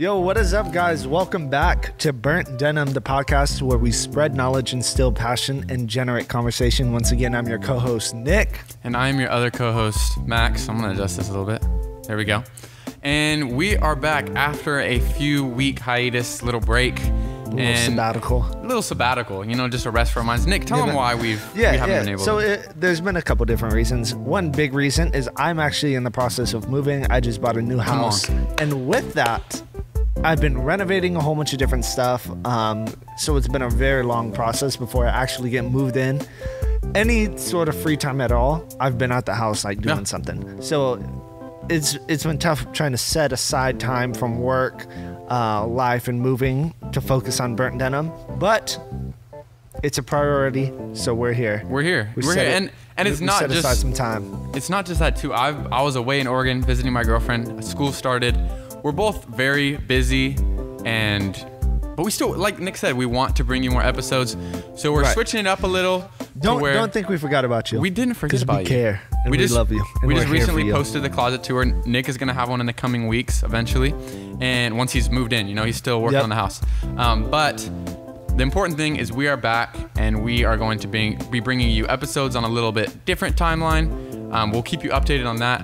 Yo, what is up, guys? Welcome back to Burnt Denim, the podcast where we spread knowledge, instill passion, and generate conversation. Once again, I'm your co-host, Nick. And I'm your other co-host, Max. I'm going to adjust this a little bit. There we go. And we are back after a few week hiatus, little break. A little sabbatical, you know, just a rest for our minds. Nick, tell them why we haven't been able to. There's been a couple different reasons. One big reason is I'm actually in the process of moving. I just bought a new house. And with that, I've been renovating a whole bunch of different stuff. So it's been a very long process before I actually get moved in. Any sort of free time at all, I've been at the house like doing something. So it's been tough trying to set aside time from work, life, and moving to focus on Burnt Denim. But it's a priority, so we're here. We're here. And it's not just aside some time. It's not just that too. I was away in Oregon visiting my girlfriend. School started. We're both very busy, but we still, like Nick said, we want to bring you more episodes. So we're switching it up a little. Don't think we forgot about you. We didn't forget about you. We care. And we love you. We just recently posted the closet tour. Nick is going to have one in the coming weeks eventually. And once he's moved in, you know, he's still working on the house. But the important thing is we are back and we are going to be bringing you episodes on a little bit different timeline. We'll keep you updated on that.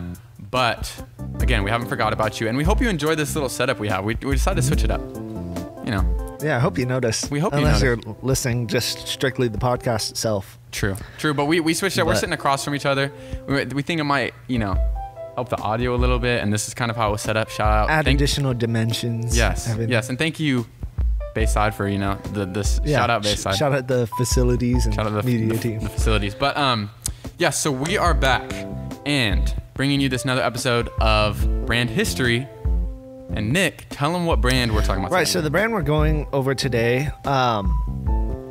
But again, we haven't forgot about you, and we hope you enjoy this little setup we have. We decided to switch it up, you know. Yeah, I hope you notice. We hope unless you notice. You're listening just strictly the podcast itself. True. But we switched it up. We're sitting across from each other. We think it might, you know, help the audio a little bit, and this is kind of how it was set up. Shout out. Add additional dimensions. Yes, and thank you, Bayside, for, you know, this shout out Bayside. Shout out the facilities and shout out the media team. The facilities. But so we are back and bringing you this another episode of Brand History. And Nick, tell them what brand we're talking about today. Right, so the brand we're going over today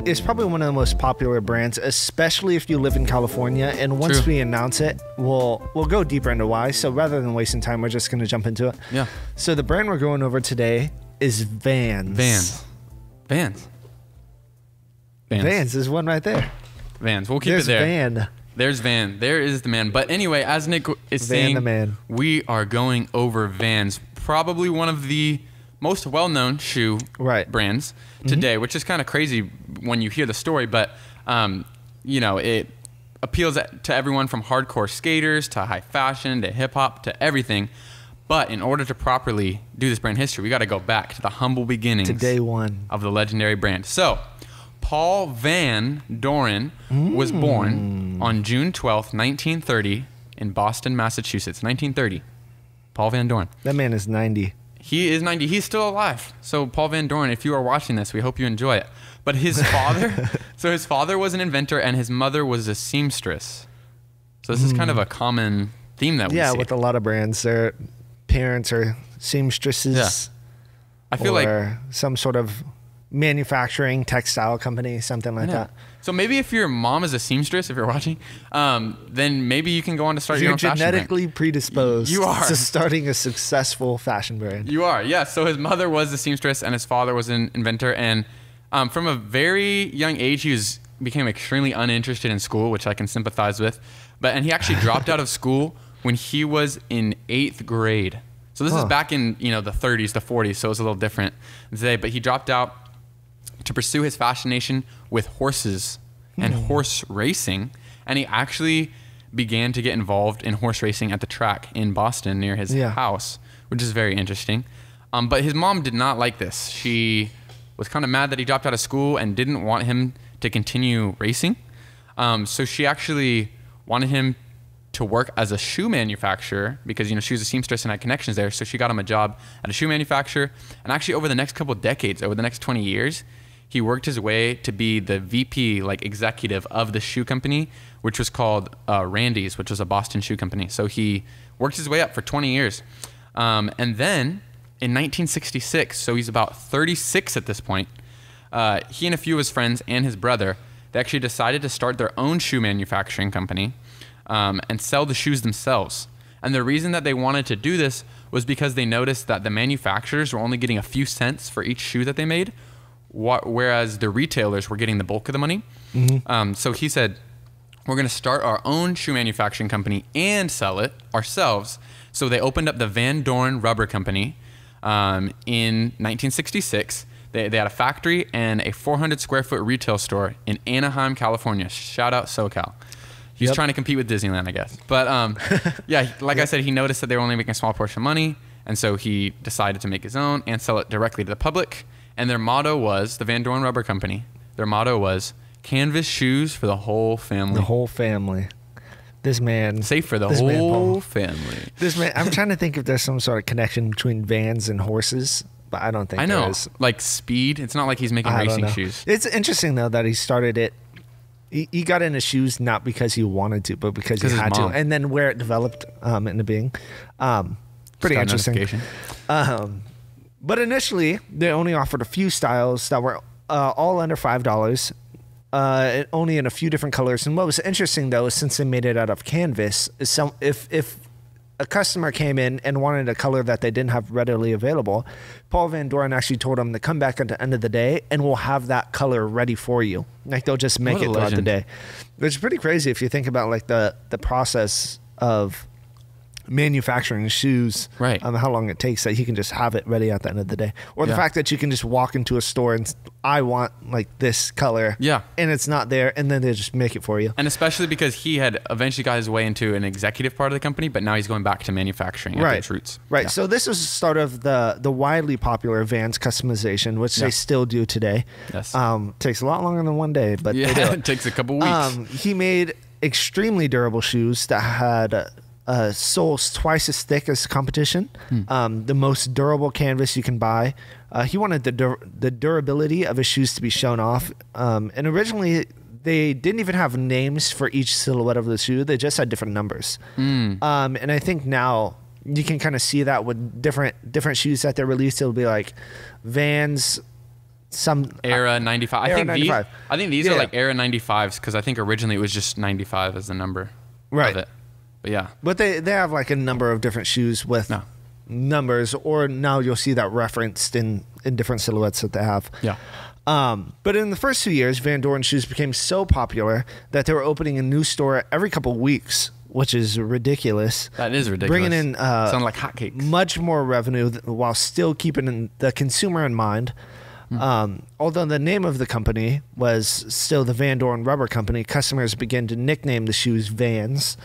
is probably one of the most popular brands, especially if you live in California. And once we announce it, we'll go deeper into why. So rather than wasting time, we're just going to jump into it. Yeah. So the brand we're going over today is Vans. Vans is one right there. Vans. We'll keep it there. Van. There's Van. There is the man. But anyway, as Nick is saying, we are going over Vans, probably one of the most well-known shoe brands today, which is kind of crazy when you hear the story. But, you know, it appeals to everyone from hardcore skaters to high fashion to hip-hop to everything. But in order to properly do this brand history, we got to go back to the humble beginnings. To day one. Of the legendary brand. So, Paul Van Doren was born on June 12th, 1930 in Boston, Massachusetts. 1930. Paul Van Doren. That man is 90. He is 90. He's still alive. So Paul Van Doren, if you are watching this, we hope you enjoy it. But his father, his father was an inventor and his mother was a seamstress. So this is kind of a common theme that we see. Yeah, with a lot of brands, their parents are seamstresses. Yeah. I feel like some sort of manufacturing textile company, something like that. So maybe if your mom is a seamstress, if you're watching, then maybe you can go on to start your own fashion brand. You're genetically predisposed you are. to starting a successful fashion brand. You are, yes. So his mother was a seamstress and his father was an inventor. And from a very young age, he became extremely uninterested in school, which I can sympathize with. And he actually dropped out of school when he was in 8th grade. So this is back in, you know, the 30s, the 40s, so it was a little different today. But he dropped out to pursue his fascination with horses and horse racing. And he actually began to get involved in horse racing at the track in Boston near his house, which is very interesting. But his mom did not like this. She was kind of mad that he dropped out of school and didn't want him to continue racing. So she actually wanted him to work as a shoe manufacturer because, you know, she was a seamstress and had connections there. So she got him a job at a shoe manufacturer. And actually over the next couple of decades, over the next 20 years, he worked his way to be the VP, like executive of the shoe company, which was called Randy's, which was a Boston shoe company. So he worked his way up for 20 years. And then in 1966, so he's about 36 at this point, he and a few of his friends and his brother, they actually decided to start their own shoe manufacturing company and sell the shoes themselves. And the reason that they wanted to do this was because they noticed that the manufacturers were only getting a few cents for each shoe that they made, whereas the retailers were getting the bulk of the money. So he said, we're going to start our own shoe manufacturing company and sell it ourselves. So they opened up the Van Doren Rubber Company, in 1966. They had a factory and a 400 square foot retail store in Anaheim, California. Shout out SoCal. He's trying to compete with Disneyland, I guess. But yeah, like I said, he noticed that they were only making a small portion of money. And so he decided to make his own and sell it directly to the public. And their motto was, the Van Doren Rubber Company, their motto was, canvas shoes for the whole family. The whole family. This man. Safe for the whole family. This man, I'm trying to think if there's some sort of connection between Vans and horses, but I don't think there is. Like speed. It's not like he's making racing shoes. It's interesting, though, that he started it. He got into shoes not because he wanted to, but because he had to. And then where it developed into being. Pretty interesting. But initially, they only offered a few styles that were all under $5, only in a few different colors. And what was interesting, though, is since they made it out of canvas, is if a customer came in and wanted a color that they didn't have readily available, Paul Van Doren actually told them to come back at the end of the day and we'll have that color ready for you. Like, they'll just make it throughout the day. Which is pretty crazy if you think about like the process of manufacturing shoes, right? How long it takes that he can just have it ready at the end of the day, or the fact that you can just walk into a store and I want like this color, and it's not there, and then they just make it for you. And especially because he had eventually got his way into an executive part of the company, but now he's going back to manufacturing at its roots. Right. So this was the start of the widely popular Vans customization, which they still do today. Yes. Takes a lot longer than one day, but they do it. It takes a couple weeks. He made extremely durable shoes that had soles twice as thick as competition, the most durable canvas you can buy. He wanted the durability of his shoes to be shown off. And originally, they didn't even have names for each silhouette of the shoe. They just had different numbers. And I think now you can kind of see that with different shoes that they released. It'll be like Vans, some Era 95. I think these are like Era 95s because I think originally it was just 95 as the number of it. But yeah. But they have like a number of different shoes with numbers, or now you'll see that referenced in different silhouettes that they have. Yeah. But in the first 2 years, Van Doren shoes became so popular that they were opening a new store every couple of weeks, which is ridiculous. That is ridiculous. Bringing in sound like hotcakes. Much more revenue while still keeping the consumer in mind. Although the name of the company was still the Van Doren Rubber Company, customers began to nickname the shoes Vans.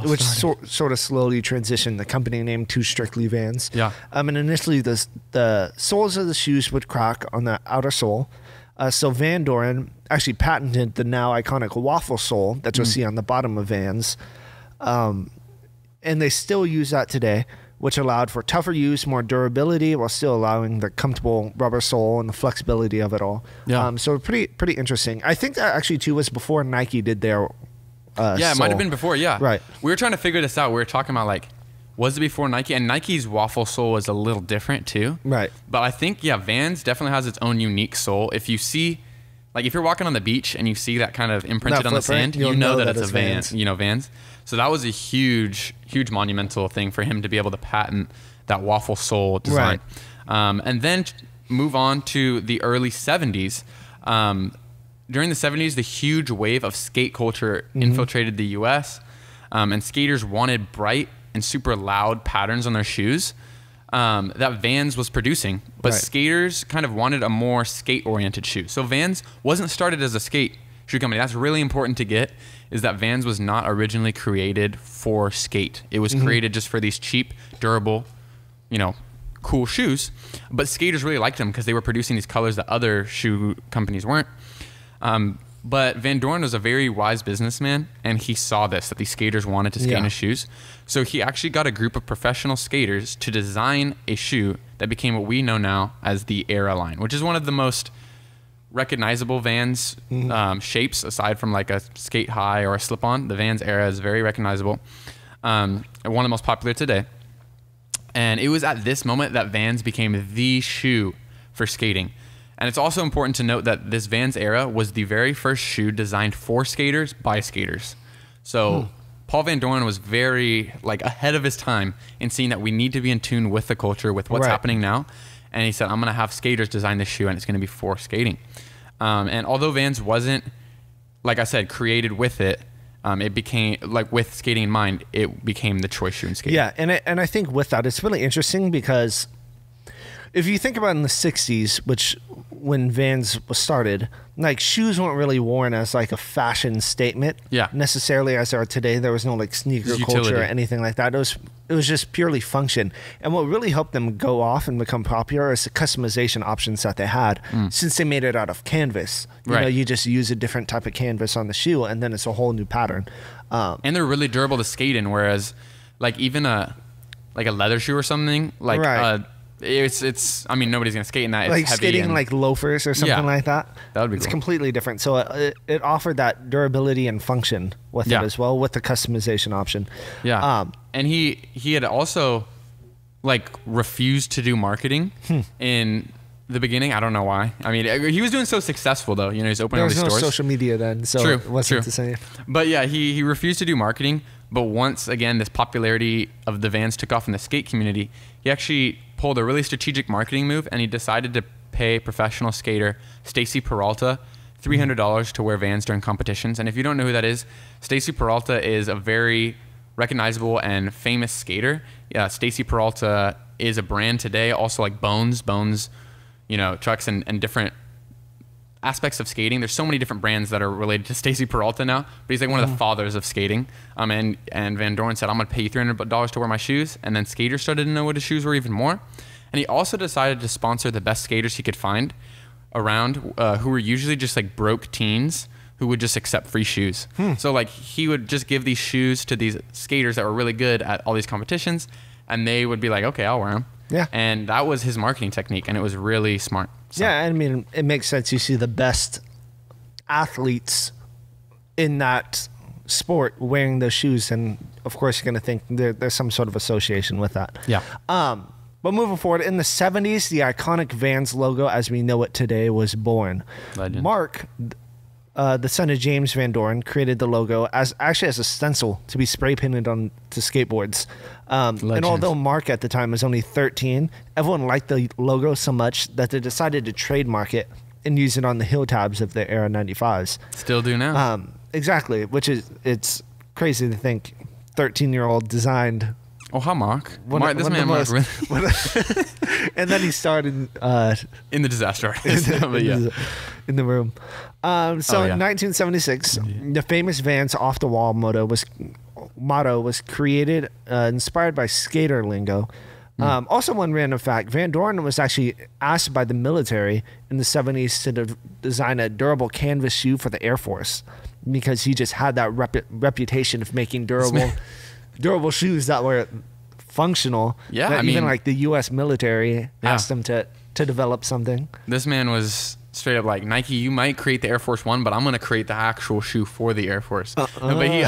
Which sort of slowly transitioned the company name to strictly Vans. Yeah. And initially the soles of the shoes would crack on the outer sole. So Van Doren actually patented the now iconic Waffle Sole that you'll see on the bottom of Vans. And they still use that today, which allowed for tougher use, more durability, while still allowing the comfortable rubber sole and the flexibility of it all. Yeah. So pretty interesting. I think that actually too was before Nike did their it might have been before. Yeah. Right. We were trying to figure this out. We were talking about like, was it before Nike? And Nike's Waffle Sole was a little different too. Right. But I think Vans definitely has its own unique sole. If you see, like, if you're walking on the beach and you see that kind of imprinted on the sand, you know that it's a Vans. You know, Vans. So that was a huge monumental thing for him to be able to patent that Waffle Sole design. Right. And then move on to the early 70s. During the 70s, the huge wave of skate culture infiltrated the U.S. And skaters wanted bright and super loud patterns on their shoes that Vans was producing. But skaters kind of wanted a more skate-oriented shoe. So Vans wasn't started as a skate shoe company. That's really important to get, is that Vans was not originally created for skate. It was created just for these cheap, durable, cool shoes. But skaters really liked them because they were producing these colors that other shoe companies weren't. But Van Doren was a very wise businessman, and he saw this, that these skaters wanted to skate in his shoes. So he actually got a group of professional skaters to design a shoe that became what we know now as the Era line, which is one of the most recognizable Vans shapes, aside from like a skate high or a slip-on. The Vans Era is very recognizable, and one of the most popular today. And it was at this moment that Vans became the shoe for skating. And it's also important to note that this Vans Era was the very first shoe designed for skaters by skaters. So Paul Van Doren was very ahead of his time in seeing that we need to be in tune with the culture, with what's happening now. And he said, I'm going to have skaters design this shoe, and it's going to be for skating. And although Vans wasn't, like I said, created with it, it became, with skating in mind, it became the choice shoe in skating. Yeah, and I think with that, it's really interesting because if you think about in the 60s, which when Vans was started, like shoes weren't really worn as like a fashion statement necessarily as they are today. There was no like sneaker culture or anything like that. It was just purely function. And what really helped them go off and become popular is the customization options that they had since they made it out of canvas. You know, you just use a different type of canvas on the shoe and then it's a whole new pattern. And they're really durable to skate in, whereas like even a leather shoe or something, like it's I mean, nobody's gonna skate in that. It's like heavy skating like loafers or something like that. That would be It's cool. completely different. So it offered that durability and function with it as well, with the customization option. Yeah. And he had also like refused to do marketing in the beginning. I don't know why. I mean, he was doing so successful though. You know, he's opening all these stores. There was no social media then, so it wasn't the same. But yeah, he refused to do marketing. But once again, this popularity of the Vans took off in the skate community, he actually pulled a really strategic marketing move, and he decided to pay professional skater Stacy Peralta $300 to wear Vans during competitions. And if you don't know who that is, Stacy Peralta is a very recognizable and famous skater. Yeah, Stacy Peralta is a brand today, also like Bones, you know, trucks and different aspects of skating. There's so many different brands that are related to Stacy Peralta now, but he's like one of the fathers of skating. And Van Doren said, I'm going to pay you $300 to wear my shoes. And then skaters started to know what his shoes were even more. And he also decided to sponsor the best skaters he could find around, who were usually just like broke teens who would just accept free shoes. So like he would just give these shoes to these skaters that were really good at all these competitions, and they would be like, okay, I'll wear them. Yeah. And that was his marketing technique, and it was really smart. So. Yeah, I mean, it makes sense. You see the best athletes in that sport wearing those shoes, and of course you're going to think there's some sort of association with that. Yeah. But moving forward, in the 70s, the iconic Vans logo as we know it today was born. Legend. Mark, the son of James Van Doren, created the logo as a stencil to be spray painted on to skateboards. And although Mark at the time was only 13, everyone liked the logo so much that they decided to trademark it and use it on the heel tabs of the Era 95s. Still do now. Exactly, which is, it's crazy to think 13-year-old designed. Oh, hi, Mark. This man was really... And then he started in the disaster artist. In the room. In 1976, the famous Vans off the wall motto was created, inspired by skater lingo. Also, one random fact: Van Doren was actually asked by the military in the 70s to design a durable canvas shoe for the Air Force because he just had that reputation of making durable shoes that were functional. Yeah, that even like the U.S. military asked him to develop something. This man was straight up like, Nike, you might create the Air Force One, but I'm gonna create the actual shoe for the Air Force. No, but he,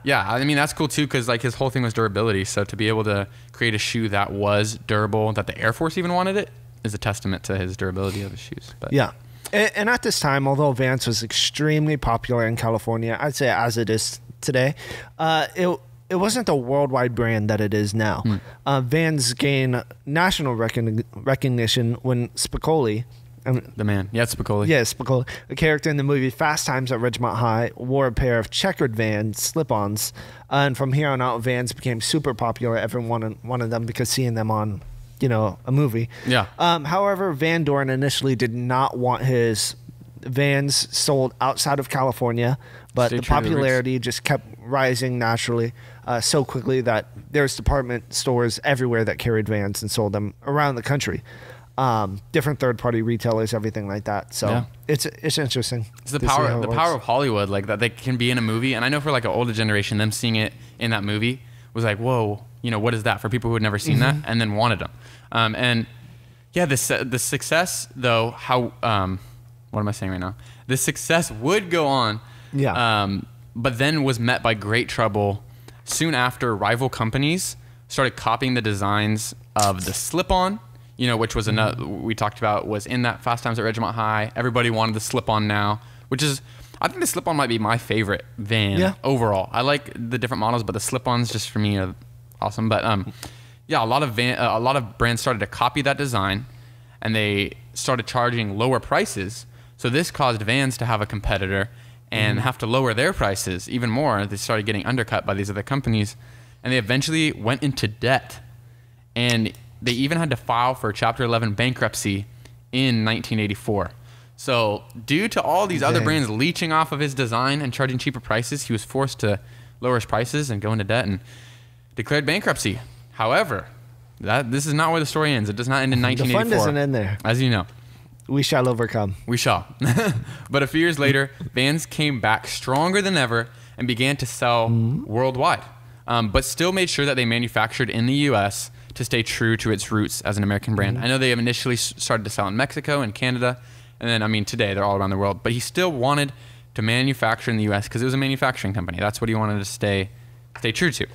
yeah, I mean that's cool too, because like his whole thing was durability. So to be able to create a shoe that was durable, that the Air Force even wanted it, is a testament to his durability of his shoes. But yeah. And at this time, although Vans was extremely popular in California, I'd say as it is today, it wasn't the worldwide brand that it is now. Vans gained national recognition when Spicoli, the man, Spicoli. Yeah, Spicoli, a character in the movie Fast Times at Ridgemont High, wore a pair of checkered Vans slip-ons, and from here on out, Vans became super popular. Everyone wanted them because seeing them on, a movie. Yeah. However, Van Doren initially did not want his Vans sold outside of California, but the popularity just kept rising naturally so quickly that there's department stores everywhere that carried Vans and sold them around the country. Different third-party retailers, everything like that. So it's interesting. It's the power of Hollywood, like that they can be in a movie. And I know for like an older generation, them seeing it in that movie was like, whoa, what is that, for people who had never seen that and then wanted them. And yeah, the success though, how what am I saying right now? The success would go on, but then was met by great trouble soon after rival companies started copying the designs of the slip-on. Which was another we talked about, was in that Fast Times at Ridgemont High. Everybody wanted the slip-on now, which is, I think the slip-on might be my favorite Van overall. I like the different models, but the slip-ons just for me are awesome. But a lot of brands started to copy that design, and they started charging lower prices. So this caused Vans to have a competitor and have to lower their prices even more. They started getting undercut by these other companies, and they eventually went into debt. And they even had to file for Chapter 11 bankruptcy in 1984. So due to all these other brands leeching off of his design and charging cheaper prices, he was forced to lower his prices and go into debt and declared bankruptcy. However, this is not where the story ends. It does not end in 1984. The fun doesn't end there. As you know. We shall overcome. We shall. But a few years later, Vans came back stronger than ever and began to sell worldwide, but still made sure that they manufactured in the U.S. to stay true to its roots as an American brand. I know they have initially started to sell in Mexico and Canada, and then, I mean, today they're all around the world. But he still wanted to manufacture in the U.S. because it was a manufacturing company. That's what he wanted to stay true to.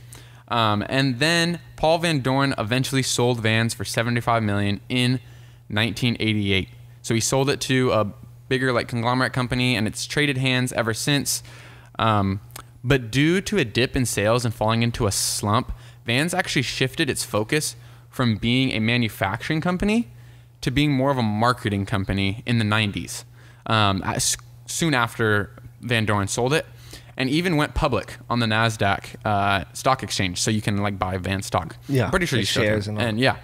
And then Paul Van Doren eventually sold Vans for $75 million in 1988. So he sold it to a bigger like conglomerate company, and it's traded hands ever since. But due to a dip in sales and falling into a slump, Vans actually shifted its focus from being a manufacturing company to being more of a marketing company in the 90s, soon after Van Doren sold it, and even went public on the NASDAQ stock exchange, so you can like buy Vans stock. Yeah, I'm pretty sure you shares can.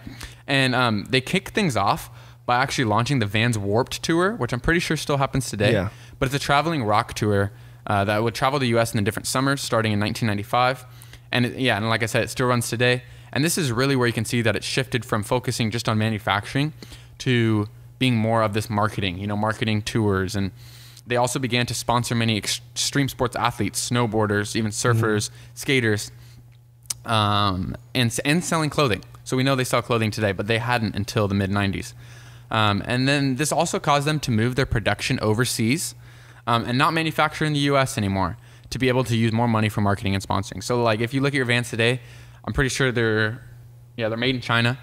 And they kicked things off by actually launching the Vans Warped Tour, which I'm pretty sure still happens today. Yeah. But it's a traveling rock tour that would travel the U.S. in the different summers starting in 1995. And like I said, it still runs today. And this is really where you can see that it shifted from focusing just on manufacturing to being more of this marketing, marketing tours. And they also began to sponsor many extreme sports athletes, snowboarders, even surfers, skaters, and selling clothing. So we know they sell clothing today, but they hadn't until the mid-90s. And then this also caused them to move their production overseas and not manufacture in the U.S. anymore to be able to use more money for marketing and sponsoring. So like if you look at your Vans today, I'm pretty sure they're made in China.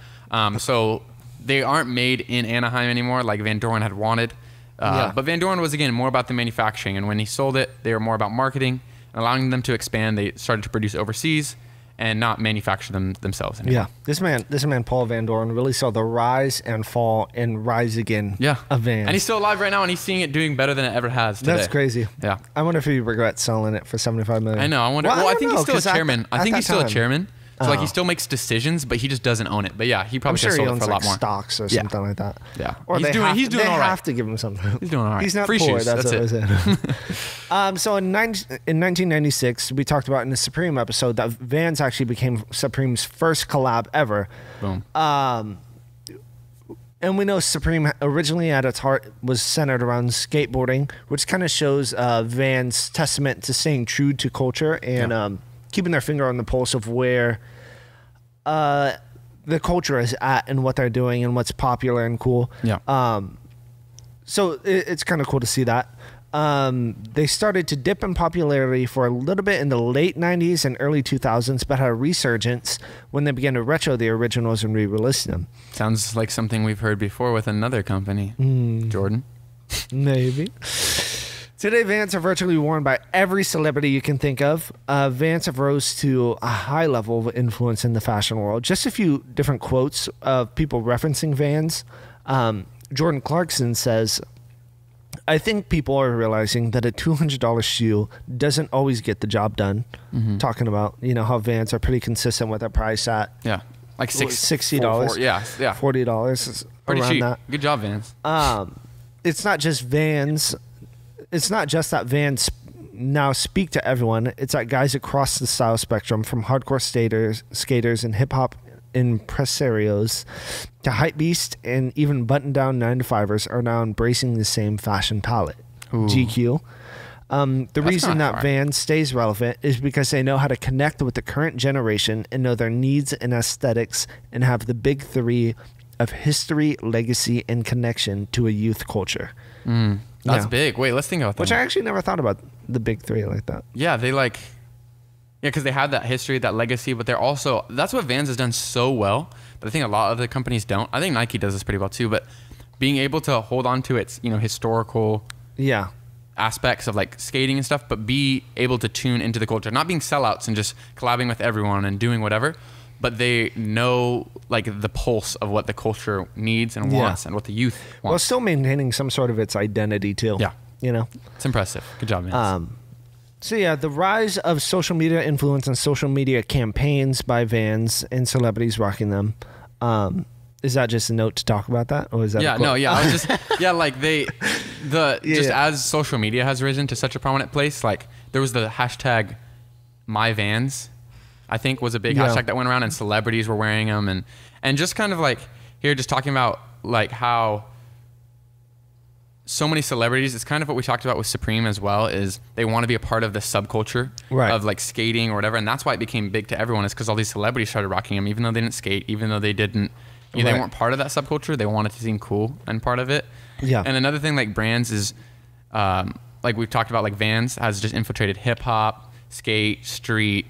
So they aren't made in Anaheim anymore like Van Doren had wanted. But Van Doren was, again, more about the manufacturing. And when he sold it, they were more about marketing and allowing them to expand. They started to produce overseas and not manufacture them themselves anymore. Yeah, this man, Paul Van Doren, really saw the rise and fall and rise again of Vans. And he's still alive right now, and he's seeing it doing better than it ever has today. That's crazy. Yeah. I wonder if he regrets selling it for $75 million. I know. I wonder. Well, I think he's still a chairman. I think he's still a chairman. So like he still makes decisions, but he just doesn't own it. But yeah, he probably could have sold it for a lot more. Stocks or something like that. Yeah. Or he's doing all right. They have to give him something. He's doing all right. He's not Free poor. shoes. That's what it. I said. So in 1996, we talked about in the Supreme episode that Vans actually became Supreme's first collab ever. Boom. And we know Supreme originally at its heart was centered around skateboarding, which kind of shows Vans' testament to staying true to culture and keeping their finger on the pulse of where the culture is at and what they're doing and what's popular and cool. Yeah. So it's kind of cool to see that. They started to dip in popularity for a little bit in the late 90s and early 2000s, but had a resurgence when they began to retro the originals and re-release them. Sounds like something we've heard before with another company. Jordan? Maybe. Today, Vans are virtually worn by every celebrity you can think of. Vans have rose to a high level of influence in the fashion world. Just a few different quotes of people referencing Vans. Jordan Clarkson says, "I think people are realizing that a $200 shoe doesn't always get the job done." Talking about, how Vans are pretty consistent with their price at like $60. Yeah. $40 Pretty around cheap. that. Good job, Vans. It's not just Vans. It's not just that Vans now speak to everyone. It's that guys across the style spectrum, from hardcore skaters and hip hop impresarios to hypebeast and even button-down 9-to-5ers, are now embracing the same fashion palette. GQ. The reason that Vans stays relevant is because they know how to connect with the current generation and know their needs and aesthetics, and have the big three of history, legacy, and connection to a youth culture. That's big. Wait, let's think about that. Which I actually never thought about the big three like that. Yeah, because they have that history, that legacy, but they're also, that's what Vans has done so well, but I think a lot of other companies don't. I think Nike does this pretty well too, but being able to hold on to its, historical aspects of like skating and stuff, but be able to tune into the culture, not being sellouts and just collabing with everyone and doing whatever, but they know like the pulse of what the culture needs and wants and what the youth wants. While still maintaining some sort of its identity too. Yeah. It's impressive. Good job, man. So the rise of social media influence and social media campaigns by Vans and celebrities rocking them. Is that just a note to talk about that, or is that? Yeah, no, yeah. I was just like as social media has risen to such a prominent place. Like there was the hashtag #MyVans, I think was a big hashtag that went around, and celebrities were wearing them, and just kind of like here, just talking about like how so many celebrities, it's kind of what we talked about with Supreme as well, is they want to be a part of the subculture of like skating or whatever, and that's why it became big to everyone, is because all these celebrities started rocking them, even though they didn't skate, even though they didn't, they weren't part of that subculture. They wanted to seem cool and part of it. Yeah. And another thing like brands is, like we've talked about, like Vans has just infiltrated hip hop, skate, street,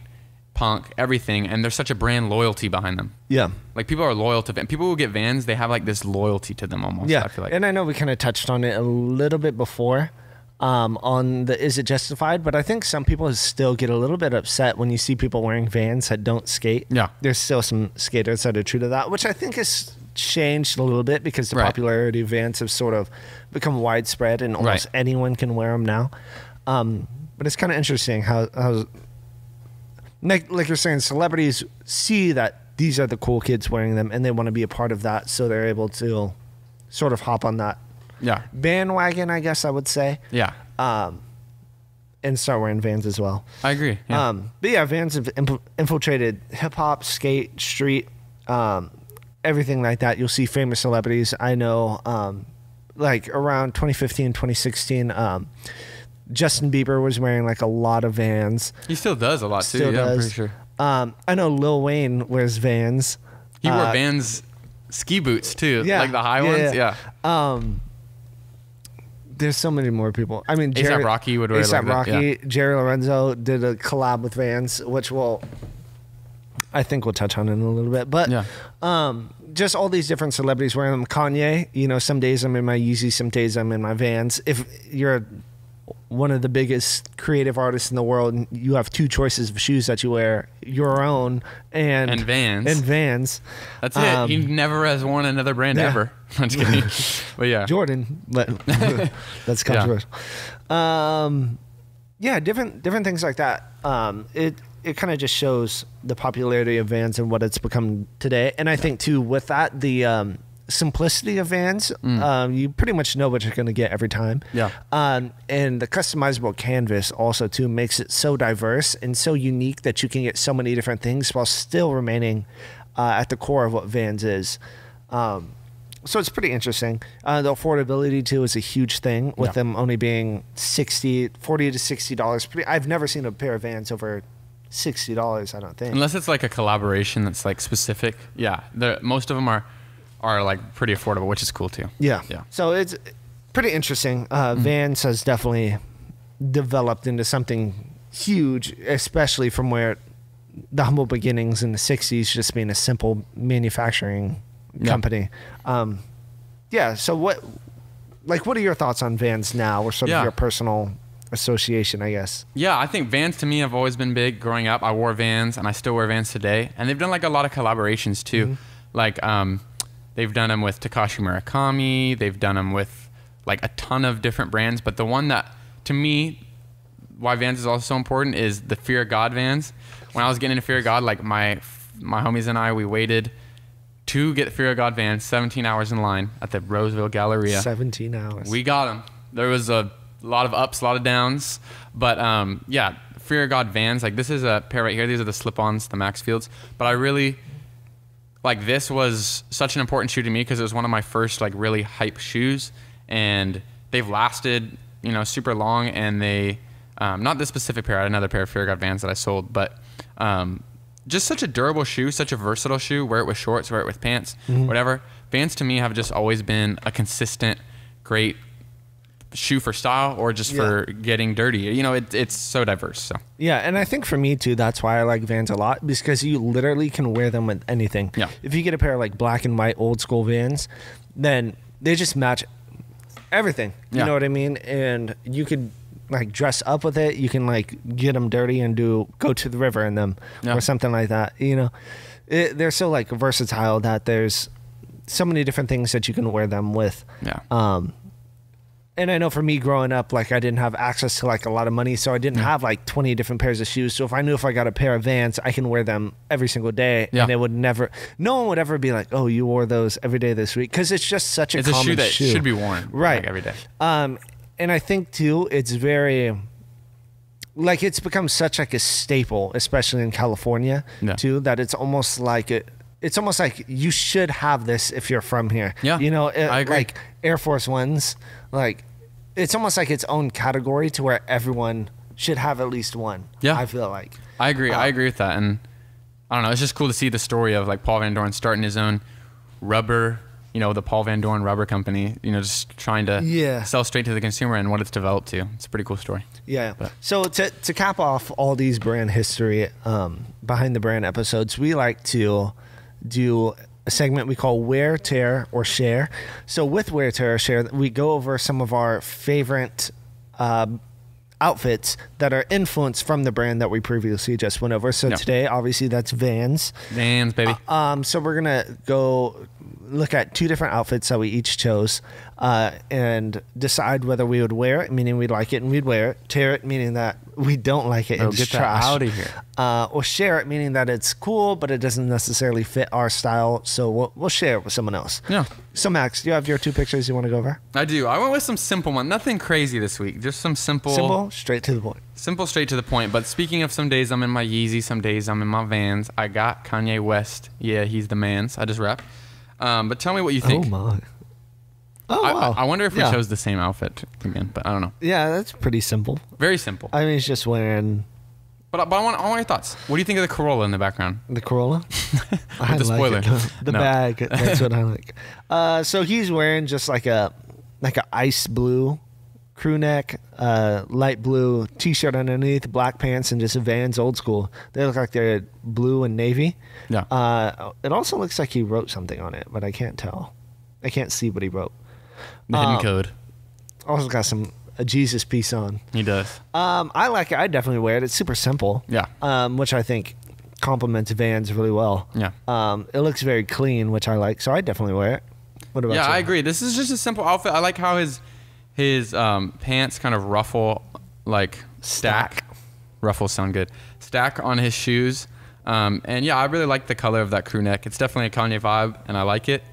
punk, everything, and there's such a brand loyalty behind them. Yeah. Like people are loyal to Vans. People who get Vans, they have like this loyalty to them almost. Yeah. I feel like. And I know we kind of touched on it a little bit before on the is it justified, but I think some people still get a little bit upset when you see people wearing Vans that don't skate. Yeah. There's still some skaters that are true to that, which I think has changed a little bit because the popularity of Vans have sort of become widespread and almost anyone can wear them now. But it's kind of interesting how like you're saying, celebrities see that these are the cool kids wearing them and they want to be a part of that, so they're able to sort of hop on that bandwagon, I guess I would say. Yeah. And start wearing Vans as well. I agree. Yeah. But yeah, Vans have infiltrated hip hop, skate, street, everything like that. You'll see famous celebrities. I know, like around 2015, 2016, Justin Bieber was wearing like a lot of Vans. He still does a lot too. Yeah, I'm pretty sure. I know Lil Wayne wears Vans. He wore Vans ski boots too, like the high ones. Yeah. There's so many more people. I mean, A$AP Rocky would wear A$AP like Rocky. that, yeah. Jerry Lorenzo did a collab with Vans, which I think we'll touch on in a little bit. But just all these different celebrities wearing them. Kanye, you know, some days I'm in my Yeezy, some days I'm in my Vans. If you're one of the biggest creative artists in the world, and you have two choices of shoes that you wear, your own and Vans. That's it. He never has worn another brand ever. I'm just kidding. But yeah. Jordan. That's controversial. Different things like that. It kind of just shows the popularity of Vans and what it's become today. And I think too, with that, the simplicity of Vans, you pretty much know what you're going to get every time. Yeah. And the customizable canvas also too makes it so diverse and so unique that you can get so many different things while still remaining at the core of what Vans is. So it's pretty interesting. The affordability too is a huge thing with them only being $40 to $60. I've never seen a pair of Vans over $60, I don't think. Unless it's like a collaboration that's like specific. Yeah. Most of them are like pretty affordable, which is cool too. Yeah. Yeah. So it's pretty interesting. Vans has definitely developed into something huge, especially from where the humble beginnings in the 60s, just being a simple manufacturing company. So what are your thoughts on Vans now, or sort of your personal association, I guess? Yeah, I think Vans to me have always been big growing up. I wore Vans and I still wear Vans today. And they've done like a lot of collaborations too. Like they've done them with Takashi Murakami. They've done them with like a ton of different brands. But the one that, to me, why Vans is also so important is the Fear of God Vans. When I was getting into Fear of God, like my homies and I, we waited to get Fear of God Vans, 17 hours in line at the Roseville Galleria. 17 hours. We got them. There was a lot of ups, a lot of downs. But Fear of God Vans, like this is a pair right here. These are the slip-ons, the Maxfields. But I really, like this was such an important shoe to me because it was one of my first like really hype shoes. And they've lasted, super long. And they, not this specific pair, I had another pair of Fear of God Vans that I sold. But just such a durable shoe, such a versatile shoe. Wear it with shorts, wear it with pants, whatever. Vans to me have just always been a consistent, great shoe for style or just for getting dirty. It's so diverse. So yeah, and I think for me too, that's why I like Vans a lot, because you literally can wear them with anything. Yeah. If you get a pair of like black and white old school Vans, then they just match everything. You know what I mean? And you could like dress up with it. You can like get them dirty and go to the river in them or something like that. They're so like versatile that there's so many different things that you can wear them with. Yeah. And I know for me growing up, like I didn't have access to like a lot of money, so I didn't have like 20 different pairs of shoes. So if I knew if I got a pair of Vans, I can wear them every single day, and it would never, no one would ever be like, "Oh, you wore those every day this week," because it's just such a common shoe that shoe. should be worn right like, every day. And I think too, it's very like it's become such like a staple, especially in California too, that it's almost like it's almost like you should have this if you're from here. Yeah, you know, I agree. Like Air Force Ones, like it's almost like its own category to where everyone should have at least one. Yeah, I feel like. I agree. I agree with that, and I don't know. It's just cool to see the story of like Paul Van Doren starting his own rubber, you know, the Paul Van Doren Rubber Company. You know, just trying to sell straight to the consumer and what it's developed to. It's a pretty cool story. Yeah. But. So to cap off all these brand history behind the brand episodes, we like to do a segment we call Wear, Tear, or Share. So with Wear, Tear, or Share, we go over some of our favorite outfits that are influenced from the brand that we previously just went over. So today, obviously, that's Vans. Vans, baby. So we're going to go look at 2 different outfits that we each chose and decide whether we would wear it, meaning we like it and we'd wear it. Tear it, meaning that we don't like it and it's trash. That out of here. Or share it, meaning that it's cool, but it doesn't necessarily fit our style. So we'll share it with someone else. Yeah. So Max, do you have your 2 pictures you want to go over? I do. I went with some simple one. Nothing crazy this week. Just some simple, straight to the point. Simple, straight to the point. But speaking of some days I'm in my Yeezy, some days I'm in my Vans. I got Kanye West. Yeah, he's the mans. I just rap. But tell me what you think. Oh my. Oh wow. I wonder if we chose the same outfit again, but I don't know. Yeah, that's pretty simple. Very simple. I mean, he's just wearing. But I want your thoughts. What do you think of the Corolla in the background? The Corolla? With the spoiler. The bag. That's what I like. So he's wearing just like a ice blue crew neck, light blue t-shirt underneath, black pants, and just a Vans old school. They look like they're blue and navy. Yeah. It also looks like he wrote something on it, but I can't tell. I can't see what he wrote. The hidden code. Also got a Jesus piece on. He does. I like it. I definitely wear it. It's super simple. Yeah. Which I think complements Vans really well. Yeah. It looks very clean, which I like. So I definitely wear it. What about you? Yeah, I agree. This is just a simple outfit. I like how his pants kind of ruffle, like stack. Ruffles sound good. Stack on his shoes. And yeah, I really like the color of that crew neck. It's definitely a Kanye vibe, and I like it.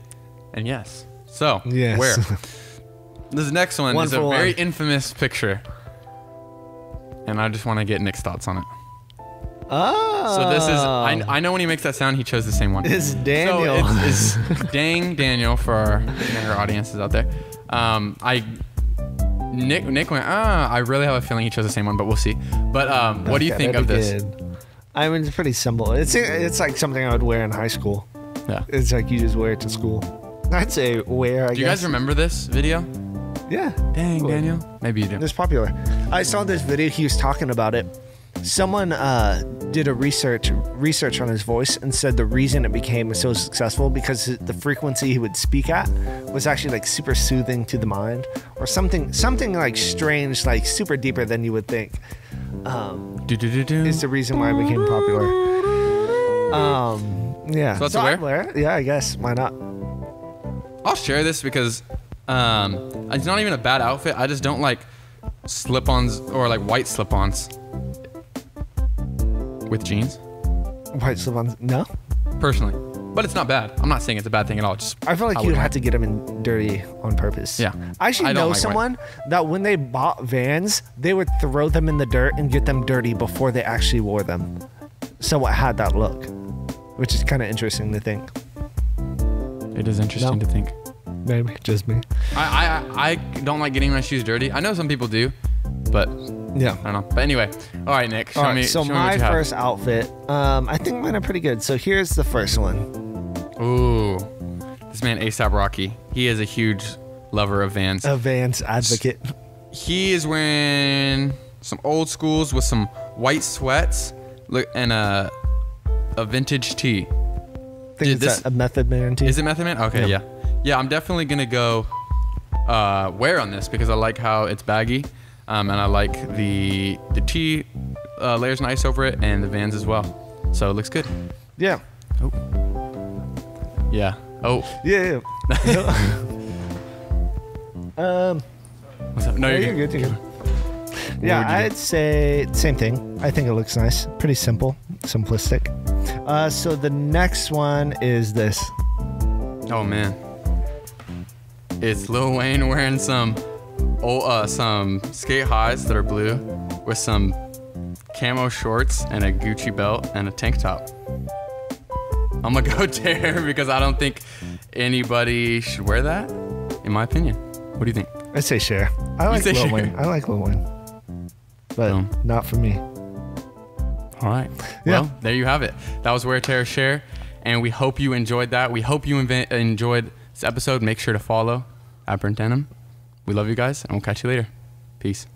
And yes. So, where? This next one is a very infamous picture. And I just want to get Nick's thoughts on it. Oh. So this is, I know when he makes that sound, he chose the same one. It's Daniel. So it's Dang Daniel for our younger audiences out there. Nick went, I really have a feeling he chose the same one, but we'll see. But what do you think of this? Good. I mean, it's pretty simple. It's like something I would wear in high school. Yeah. It's like you just wear it to school. I'd say wear, I guess. Do you guys remember this video? Yeah. Dang, Daniel. Maybe you do. It's popular. I saw this video. He was talking about it. Someone did a research on his voice and said the reason it became so successful because the frequency he would speak at was actually like super soothing to the mind, or something like strange, like super deeper than you would think. Is the reason why it became popular. Yeah. So that's wear? Yeah, I guess. Why not? I'll share this because it's not even a bad outfit. I just don't like slip-ons or like white slip-ons with jeans. White slip-ons? No. Personally, but it's not bad. I'm not saying it's a bad thing at all. Just I feel like you'd have to get them in dirty on purpose. Yeah. I actually know someone that when they bought Vans, they would throw them in the dirt and get them dirty before they actually wore them. So it had that look, which is kind of interesting to think. It is interesting to think. Maybe just me. I don't like getting my shoes dirty. I know some people do, but yeah, I don't know. But anyway, all right, Nick. Show me. So my first outfit, I think mine are pretty good. So here's the first one. Ooh, this man A$AP Rocky. He is a huge lover of Vans. A Vans advocate. He is wearing some old schools with some white sweats, and a vintage tee. I think it's a Method Man tee. Is it Method Man? Okay, yeah. Yeah, I'm definitely gonna go wear on this because I like how it's baggy, and I like the tee layers nice over it, and the Vans as well. So it looks good. Yeah. Oh. Yeah. Oh. Yeah. What's up? No, Yeah, you're good. You're good. Yeah, would you I'd say same thing. I think it looks nice. Pretty simple, simplistic. So the next one is this. Oh man, it's Lil Wayne wearing some skate highs that are blue with some camo shorts and a Gucci belt and a tank top. I'm gonna go Dare because I don't think anybody should wear that, in my opinion. What do you think? I say share. I like Lil Wayne. I like Lil Wayne, but not for me. All right. Yeah. Well, there you have it. That was Wear, Tear, Share, and we hope you enjoyed that. We hope you enjoyed this episode. Make sure to follow @Denim. We love you guys, and we'll catch you later. Peace.